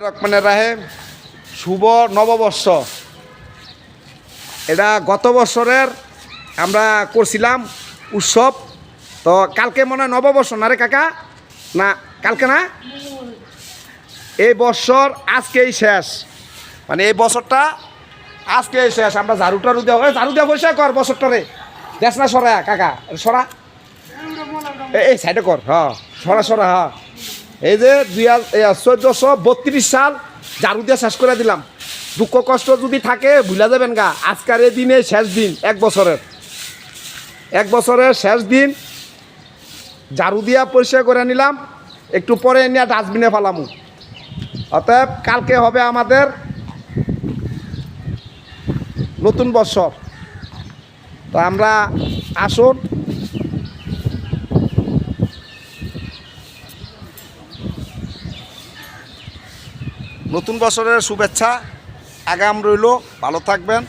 রহমানির রাহিম। শুভ নববর্ষ। এটা গত বছরের আমরা করছিলাম উৎসব। তো কালকে মনে হয় নববর্ষ না রে কাকা? না কালকে না, এই বছর আজকেই শেষ, মানে এই বছরটা আজকেই শেষ। আমরা ঝাড়ু টাড়ু দেওয়া, ঝাড়ু দেওয়া পয়সা কর বছরটারে দেখ না সরা কাকা, সরা এই সাইডে কর। হ্যাঁ সরা সরা। হ্যাঁ এই যে 1432 সাল ঝাড়ু দিয়ে শেষ করে দিলাম। দুঃখ কষ্ট যদি থাকে ভুলে যাবেন গা, আজকের এই দিনে শেষ দিন, এক বছরের শেষ দিন ঝাড়ু দিয়া পরিষ্কার করে নিলাম। একটু পরে নিয়ে ডাস্টবিনে ফালামু। অতএব কালকে হবে আমাদের নতুন বছর। তো আমরা আসুন নতুন বছরের শুভেচ্ছা আগাম রইল। ভালো থাকবেন।